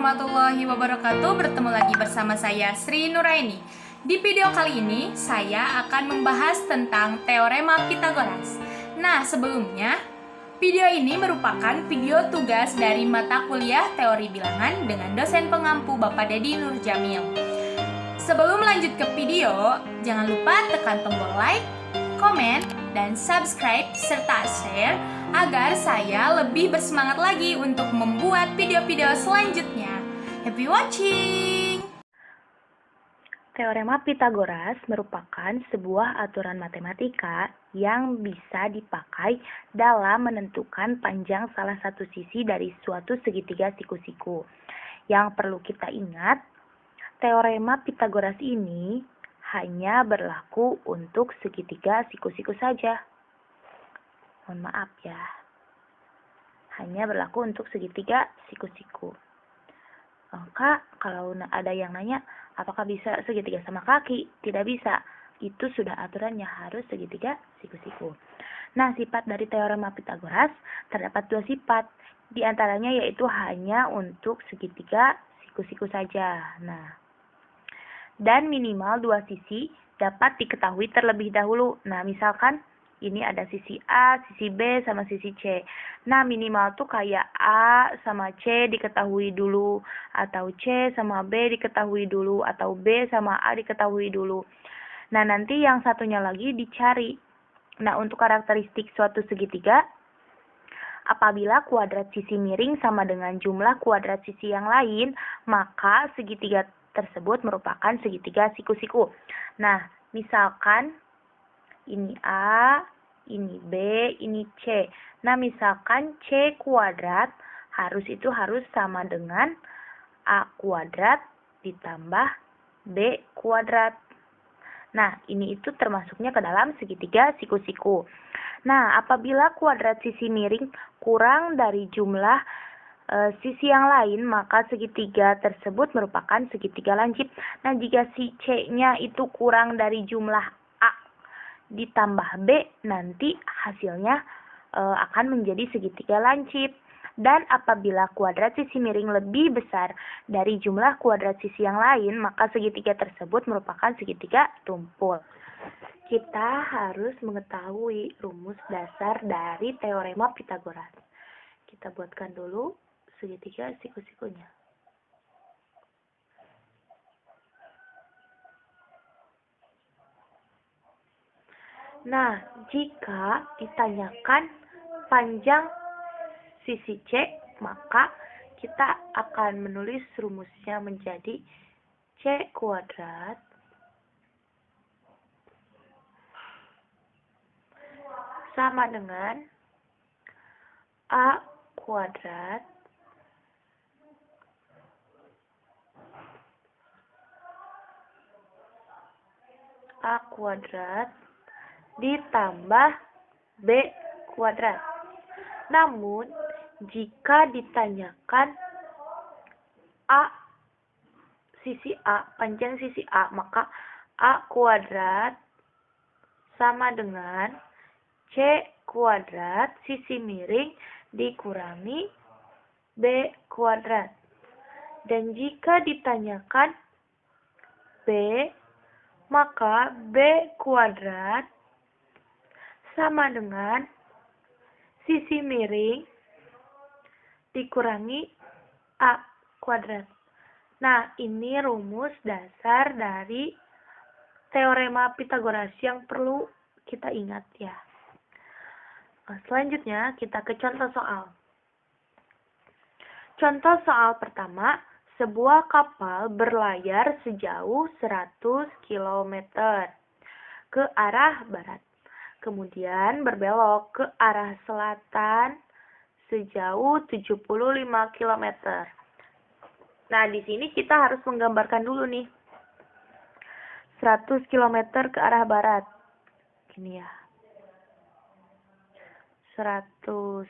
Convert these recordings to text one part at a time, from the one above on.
warahmatullahi wabarakatuh. Bertemu lagi bersama saya Sri Nuraini. Di video kali ini saya akan membahas tentang teorema Pythagoras. Nah, sebelumnya video ini merupakan video tugas dari mata kuliah teori bilangan dengan dosen pengampu Bapak Dedi Nurjamil. Sebelum lanjut ke video, jangan lupa tekan tombol like, komen, dan subscribe serta share agar saya lebih bersemangat lagi untuk membuat video-video selanjutnya. Happy watching! Teorema Pythagoras merupakan sebuah aturan matematika yang bisa dipakai dalam menentukan panjang salah satu sisi dari suatu segitiga siku-siku. Yang perlu kita ingat, teorema Pythagoras ini hanya berlaku untuk segitiga siku-siku saja. Mohon maaf ya. Hanya berlaku untuk segitiga siku-siku. Kak, kalau ada yang nanya, apakah bisa segitiga sama kaki? Tidak bisa. Itu sudah aturannya, harus segitiga siku-siku. Nah, sifat dari teorema Pythagoras terdapat dua sifat. Di antaranya yaitu hanya untuk segitiga siku-siku saja. Nah, dan minimal dua sisi dapat diketahui terlebih dahulu. Nah, misalkan ini ada sisi A, sisi B, sama sisi C. Nah, minimal tuh kayak A sama C diketahui dulu, atau C sama B diketahui dulu, atau B sama A diketahui dulu. Nah, nanti yang satunya lagi dicari. Nah, untuk karakteristik suatu segitiga, apabila kuadrat sisi miring sama dengan jumlah kuadrat sisi yang lain, maka segitiga tersebut merupakan segitiga siku-siku. Nah, misalkan ini A, ini B, ini C. Nah, misalkan C kuadrat harus sama dengan A kuadrat ditambah B kuadrat. Nah, ini itu termasuknya ke dalam segitiga siku-siku. Nah, apabila kuadrat sisi miring kurang dari jumlah sisi yang lain, maka segitiga tersebut merupakan segitiga lancip. Nah, jika si C-nya itu kurang dari jumlah A ditambah B, nanti hasilnya akan menjadi segitiga lancip. Dan apabila kuadrat sisi miring lebih besar dari jumlah kuadrat sisi yang lain, maka segitiga tersebut merupakan segitiga tumpul. Kita harus mengetahui rumus dasar dari teorema Pythagoras. Kita buatkan dulu segitiga siku-sikunya. Nah, jika ditanyakan panjang sisi C, maka kita akan menulis rumusnya menjadi C kuadrat sama dengan A kuadrat ditambah B kuadrat. Namun, jika ditanyakan panjang sisi A, maka A kuadrat sama dengan C kuadrat sisi miring dikurangi B kuadrat. Dan jika ditanyakan B, maka B kuadrat sama dengan sisi miring dikurangi A kuadrat. Nah, ini rumus dasar dari teorema Pythagoras yang perlu kita ingat ya. Selanjutnya kita ke contoh soal. Contoh soal pertama, sebuah kapal berlayar sejauh 100 km ke arah barat. Kemudian berbelok ke arah selatan sejauh 75 km. Nah, di sini kita harus menggambarkan dulu nih. 100 km ke arah barat. Gini ya. 100.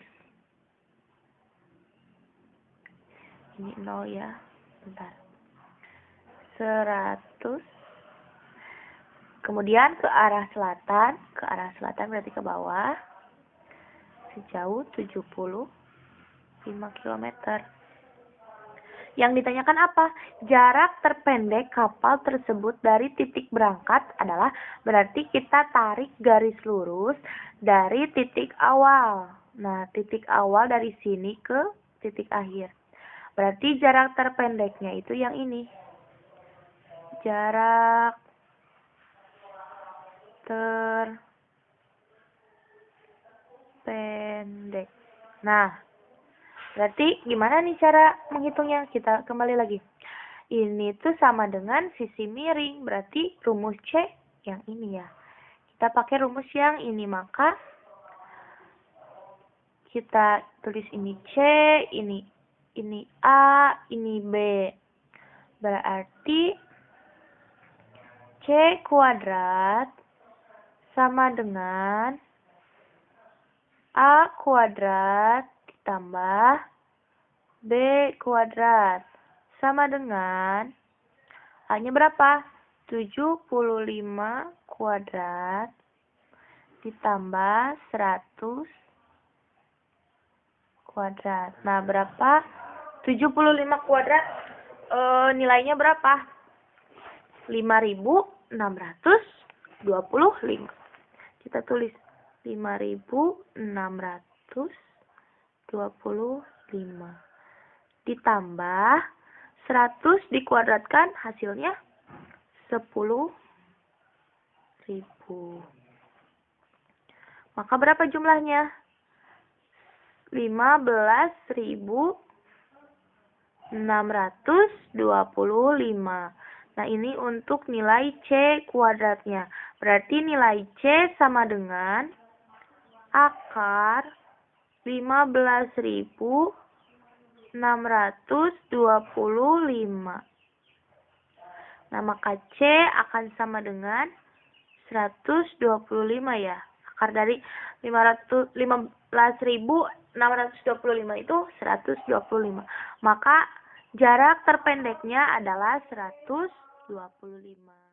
Ini 0 ya. Bentar. 100. Kemudian ke arah selatan berarti ke bawah. Sejauh 75 km. Yang ditanyakan apa? Jarak terpendek kapal tersebut dari titik berangkat adalah berarti kita tarik garis lurus dari titik awal. Nah, titik awal dari sini ke titik akhir. Berarti jarak terpendeknya itu yang ini. Jarak terpendek. Nah, berarti gimana nih cara menghitungnya? Kita kembali lagi. Ini tuh sama dengan sisi miring. Berarti rumus C yang ini ya. Kita pakai rumus yang ini. Maka kita tulis ini C, ini A, ini B. Berarti C kuadrat sama dengan A kuadrat ditambah B kuadrat sama dengan A-nya berapa? 75 kuadrat ditambah 100 kuadrat. Nah, berapa? 75 kuadrat nilainya berapa? 5.625. Kita tulis 5.625 ditambah 100 dikuadratkan hasilnya 10.000. Maka berapa jumlahnya? 15.625. Nah, ini untuk nilai C kuadratnya. Berarti nilai C sama dengan akar 15.625. Nah, maka C akan sama dengan 125 ya. Akar dari 15.625 itu 125. Maka jarak terpendeknya adalah 125.